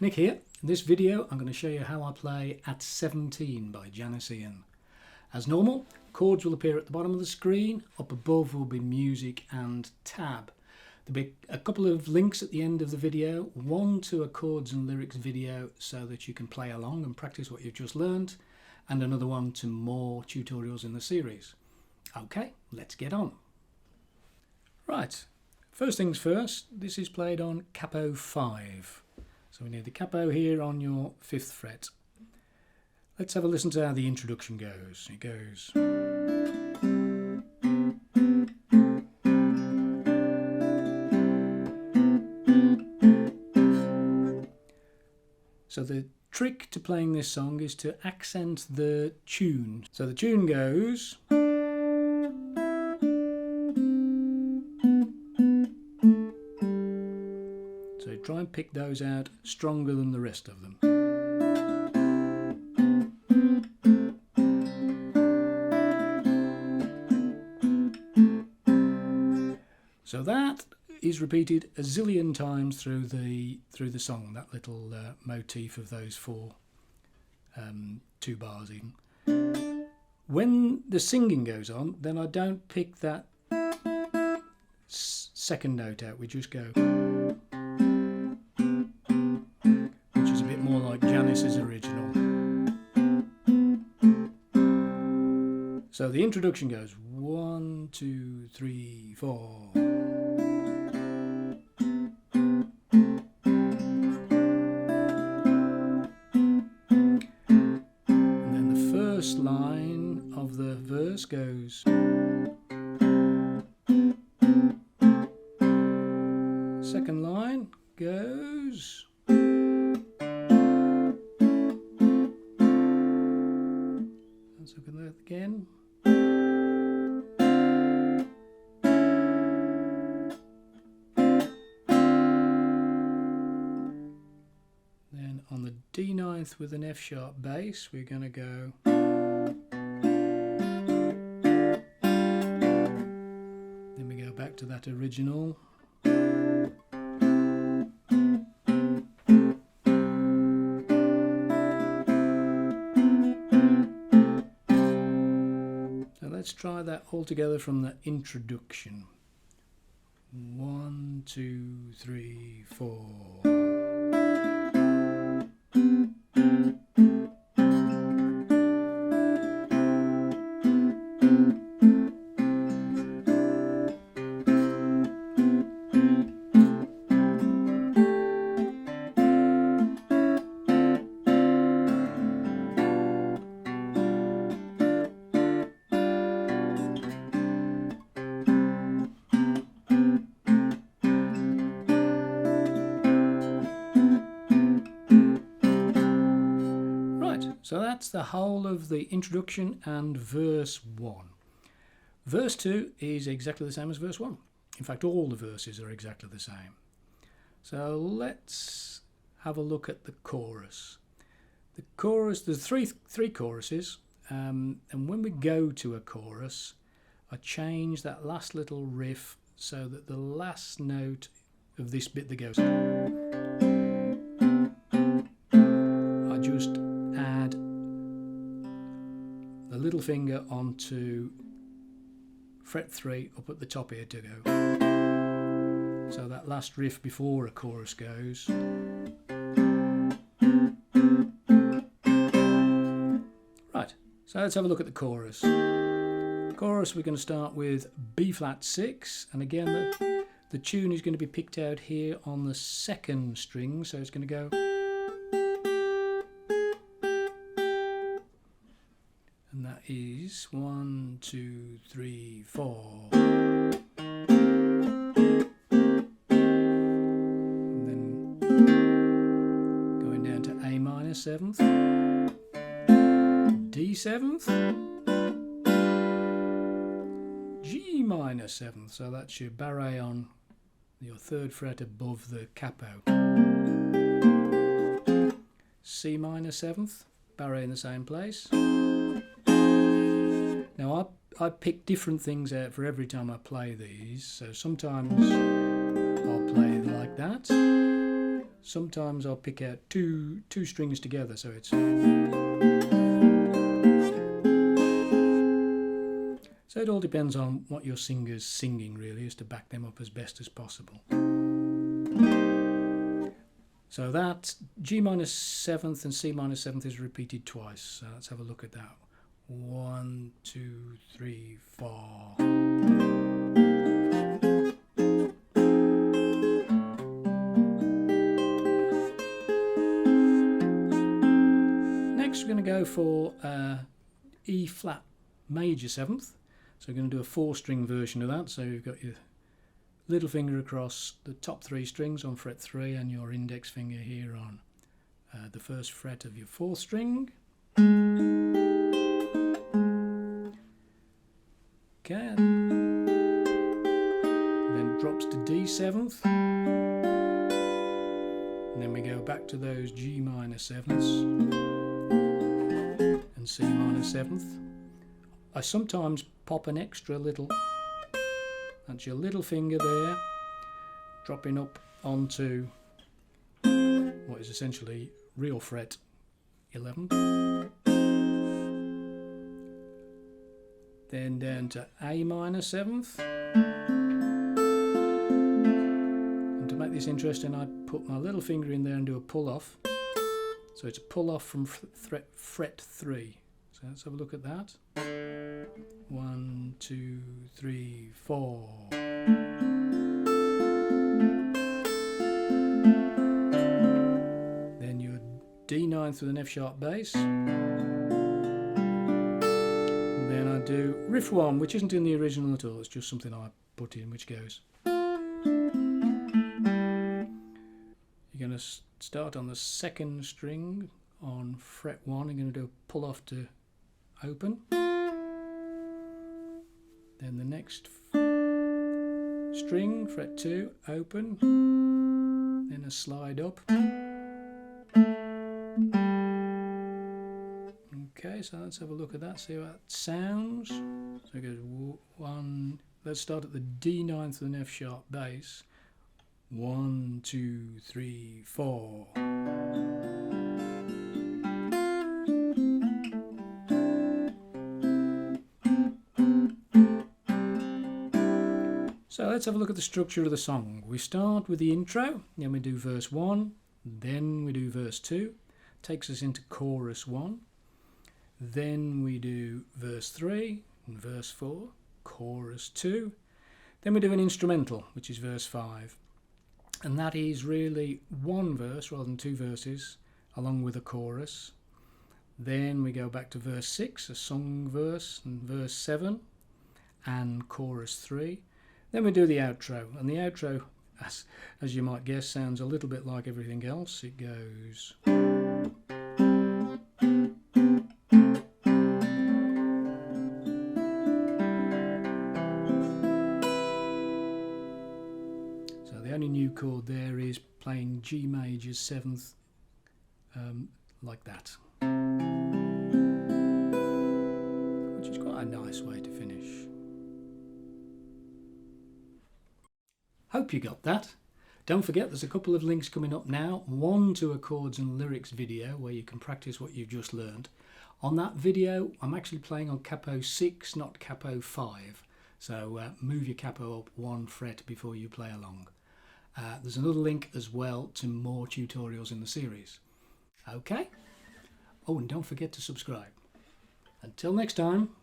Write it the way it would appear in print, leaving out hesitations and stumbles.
Nick here. In this video I'm going to show you how I play At 17 by Janis Ian. As normal, chords will appear at the bottom of the screen, up above will be music and tab. There'll be a couple of links at the end of the video, one to a chords and lyrics video so that you can play along and practice what you've just learned, and another one to more tutorials in the series. Okay, let's get on. Right, first things first, this is played on capo 5. So we need the capo here on your 5th fret. Let's have a listen to how the introduction goes. It goes. So the trick to playing this song is to accent the tune. So the tune goes. So try and pick those out stronger than the rest of them. So that is repeated a zillion times through the song, that little motif of those 4 2 bars even. When the singing goes on, then I don't pick that second note out, we just go, which is a bit more like Janis's original. So the introduction goes 1, 2, 3, 4. Line of the verse goes. Second line goes. Let's look at that again. Then on the D9th with an F sharp bass, we're going to go. Back to that original. So let's try that all together from the introduction. 1, 2, 3, 4. So that's the whole of the introduction and verse 1. Verse 2 is exactly the same as verse 1. In fact, all the verses are exactly the same. So let's have a look at the chorus. The chorus, there's three choruses, and when we go to a chorus, I change that last little riff so that the last note of this bit that goes, I just add the little finger onto fret 3 up at the top here to go. So that last riff before a chorus goes. Right, so let's have a look at the chorus. Chorus, we're going to start with B flat 6, and again the tune is going to be picked out here on the 2nd string, so it's going to go. And that is 1, 2, 3, 4. And then going down to A minor 7th, D 7th, G minor 7th. So that's your barré on your 3rd fret above the capo. C minor 7th, barré in the same place. Now I pick different things out for every time I play these, so sometimes I'll play like that, Sometimes I'll pick out two strings together, so it's... So it all depends on what your singer's singing, really, is to back them up as best as possible. So that G minor 7th and C minor 7th is repeated twice. So let's have a look at that. 1, 2, 3, 4. Next we're going to go for E flat major 7th. So we're going to do a 4-string version of that. So you've got your little finger across the top 3 strings on fret 3 and your index finger here on the 1st fret of your 4th string. Okay, then drops to D 7th, and then we go back to those G minor 7ths and C minor 7th. I sometimes pop an extra little, that's your little finger there, dropping up onto what is essentially real fret 11. Then down to A minor 7th. And to make this interesting, I put my little finger in there and do a pull off. So it's a pull off from fret 3. So let's have a look at that. 1, 2, 3, 4. Then your D 9th with an F sharp bass. Then I do riff 1, which isn't in the original at all, it's just something I put in, which goes. You're going to start on the 2nd string on fret 1, you're going to do a pull off to open. Then the next string, fret 2, open, then a slide up. Okay, so let's have a look at that, see how that sounds. So it goes 1, let's start at the D 9th with an F sharp bass. 1, 2, 3, 4. So let's have a look at the structure of the song. We start with the intro, then we do verse 1, then we do verse 2, takes us into chorus 1. Then we do verse 3 and verse 4, chorus 2. Then we do an instrumental, which is verse 5. And that is really one verse rather than 2 verses, along with a chorus. Then we go back to verse 6, a song verse, and verse 7, and chorus 3. Then we do the outro. And the outro, as you might guess, sounds a little bit like everything else. It goes... The only new chord there is playing G major 7th like that, which is quite a nice way to finish. Hope you got that. Don't forget there's a couple of links coming up now, one to a chords and lyrics video where you can practice what you've just learned. On that video I'm actually playing on capo 6, not capo 5, so move your capo up 1 fret before you play along. There's another link as well to more tutorials in the series. Okay? Oh, and don't forget to subscribe. Until next time.